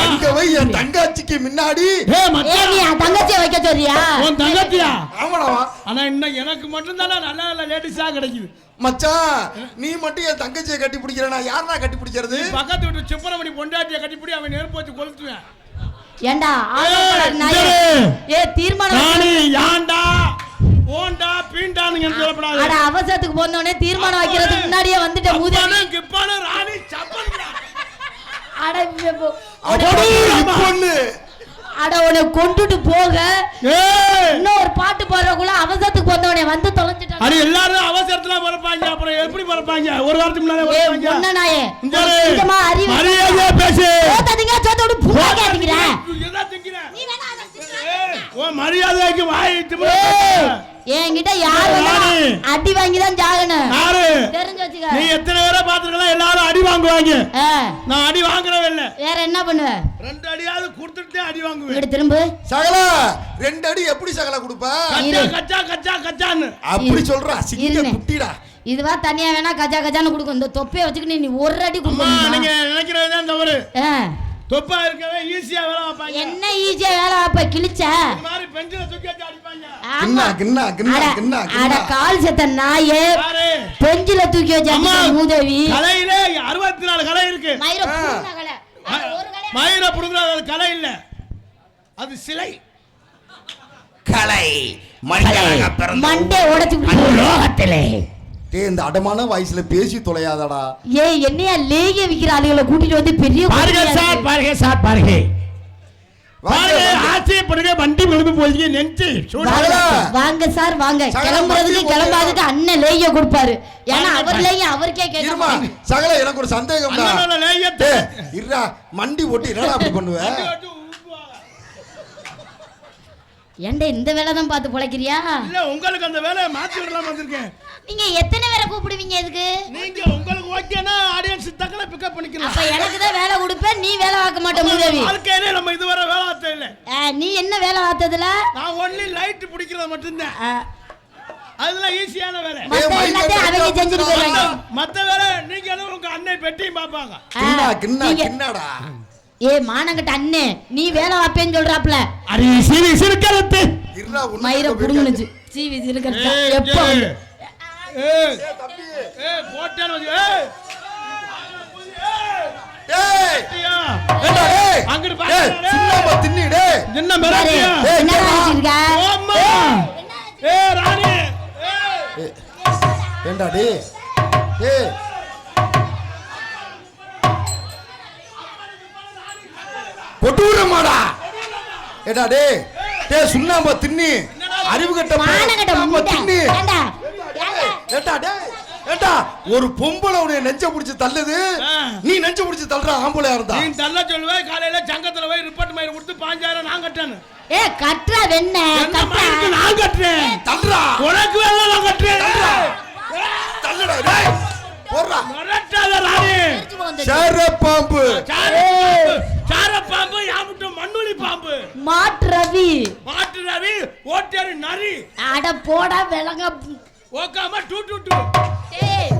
அங்க போய் என் தங்கச்சிக்கு முன்னாடி நீ தங்கச்சியை வைக்க சொல்றியா? உன் தங்கச்சியா? ஆமாடா. ஆனா இன்னும் எனக்கு மட்டும் தானே நல்ல நல்ல லேடிஸா கிடைக்குது. மச்சான் நீ மட்டும் என் தங்கச்சியை கட்டி பிடிக்கிறனா? யாரா கட்டி பிடிக்கிறது? பக்கத்து வீட்டு சுப்பரமணி பொண்டாட்டியை கட்டி பிடி, அவன் நெருப்பு வச்சு கொளுத்துவேன். ஏண்டா தீர்மானம் யாண்டா ஓண்டா பீண்டான்னு சொல்லப்படாது. அட அவசரத்துக்கு போனோடனே தீர்மானம் வைக்கிறதுக்கு முன்னாடியே வந்துட்ட மூதேவி. கிப்பான ராணி சப்பன்டா. அட பொண்ணு அட உன்னை கொண்டுட்டு போக இன்னும் ஒரு பாட்டு போடுறக்குள்ள அவசரத்துக்கு போனோடனே வந்து தொலைஞ்சிட்டாங்க. அட எல்லாரும் அவசரத்துல பறப்பாங்க, அப்புறம் எப்படி பறப்பாங்க? ஒரு வாரத்துக்கு முன்னாலே பறப்பாங்க. ஒண்ணனாயே கொஞ்சமா அறிவு பேசு. போதீங்க சோத்தோட பூரா கேக்குறீங்க. எதா திங்கற? நீ வேணா அத திங்கற. ஓ மரியாதைக்கு வாய் திமிர. என்கிட்ட யாரு அடி வாங்கி தான் ஜாகணும். யாரு? தெரிஞ்சு வச்சுக்க. நீ எத்தனை பேரை பாத்துக்கலாம், எல்லாரும் அடி வாங்குவாங்க. நான் அடி வாங்குறவே இல்ல. வேற என்ன பண்ணுவ? 2 அடியாவது கொடுத்துட்டே அடி வாங்குவேன். இங்க திரும்ப. சகல 2 அடி எப்படி சகல கொடுப்ப? கச்சா கச்சா கச்சான்னு அப்படி சொல்றா. சிங்க குட்டிடா. இதுவா தனியா வேணா கச்சா கச்சான்னு கொடுக்கும். இந்த தொப்பைய வச்சுக்கிட்டு நீ ஒரு அடி கொடுப்ப. நீங்க நினைக்கிறது தான் தவறு. தொப்பா இருக்கவே ஈஸியா வேலை வைப்பாங்க. என்ன ஈஸியா வேலை வைப்ப? கிழிச்ச இந்த மாதிரி பெஞ்சில தூக்கி வச்சு அடிப்பாங்க. கின்னா கின்னா கின்னா கின்னா. அட கால் செத்த நாயே. பெஞ்சில தூக்கி வச்சு அடிச்ச மூதேவி. கலையில 64 கலை இருக்கு. மயிர புடுங்கற கலை. ஒரு கலை. மயிர புடுங்கற கலை இல்ல. அது சிலை. கலை. மனிதனாக பிறந்த மண்டே உடைச்சு விடு லோகத்திலே. இந்த அடமான வாய்ஸ்ல பேசி தொலையாதடா. ஏய் என்னையா லேக விக்கிற ஆளுகளை கூட்டிட்டு வந்து பெரிய பாருங்க சார் பாருங்க. ஆச்சி படுங்க வண்டி கிளம்பி போயிங்க நெஞ்சி. வாங்க சார் வாங்க. கிளம்புறதுக்கு கிளம்பாதுக்கு அண்ணன் லேக கொடுப்பாரு. ஏன்னா அவர் லேக அவர்க்கே கேட்கணும். சகல எனக்கு ஒரு சந்தேகம்டா. அண்ணனோட லேகத்தை இருடா மண்டி ஓட்டி என்னடா அப்படி பண்ணுவ? ஏண்டே இந்த வேலை தான் பார்த்து பொழைக்கிறியா? இல்ல உங்களுக்கு அந்த வேலையை மாத்தி விடலாம் வந்திருக்கேன். நீங்க எத்தனை பேரை கூப்பிடுவீங்க இதுக்கு? நீங்க உங்களுக்கு ஓகேனா ஆடியன்ஸ் தக்கல பிக்கப் பண்ணிக்கலாம். அப்ப எனக்கு தான் வேலை கொடுப்பேன், நீ வேலை பார்க்க மாட்டே மூதேவி. வாழ்க்கையிலே நம்ம இதுவரை வேலை பார்த்தது இல்ல. நீ என்ன வேலை பார்த்ததுல? நான் ஒன்லி லைட் பிடிக்கிறது மட்டும் தான். அதுல ஈஸியான வேலை. மத்த எல்லாத்தையும் அவங்க செஞ்சுட்டு போறாங்க. மத்த வேலை நீங்க என்ன உங்க அண்ணன் பெட்டியும் பாப்பாங்க. கின்னாடா. மானங்கட்ட அண்ணே நீ வேலை வாப்பேன்னு சொல்றாப்ல. அரி சீவி சிறுக்கறத்து. இருடா மயிர புடுங்குனுச்சு. சீவி சிறுக்கறத்து. எப்போ வந்து? தம்பி. போட்டேன்னு வந்து. அங்கிட்டு பாரு. சின்னமா தின்னி டேய். என்ன மிரட்டியா? என்ன நினைச்சிருக்க? அம்மா. ராணி. ஏண்டா டேய். கொட்டூரமாடா. ஏடா டேய். சுண்ணாம்பு தின்னி அறிவு கட்ட மானங்கட்ட தின்னி. ஏடா டேய். ஏடா ஒரு பொம்பளை உடைய நெஞ்ச புடிச்சு தள்ளுது, நீ நெஞ்ச புடிச்சு தள்ளுற ஆம்பளையா இருந்தா நீ தள்ள சொல்லுவே. காலையில சங்கத்துல போய் ரிப்போர்ட் மயிர கொடுத்து 5000 நான் கட்டணும். கட்றா வெண்ண கட்டா நான் கட்டறேன். தள்ளுடா. உனக்கு வேலை நான் கட்டறேன். தள்ளுடா டேய். போறா. மரட்டாத ராணி. சார பாம்பு. சார பாம்பு யாமுட்ட மண்ணுளி பாம்பு. மாட்டு ரவி ஓட்டேரி நரி. அட போடா விலங்க. ஓகாம டூ டூ டூ. ஏய்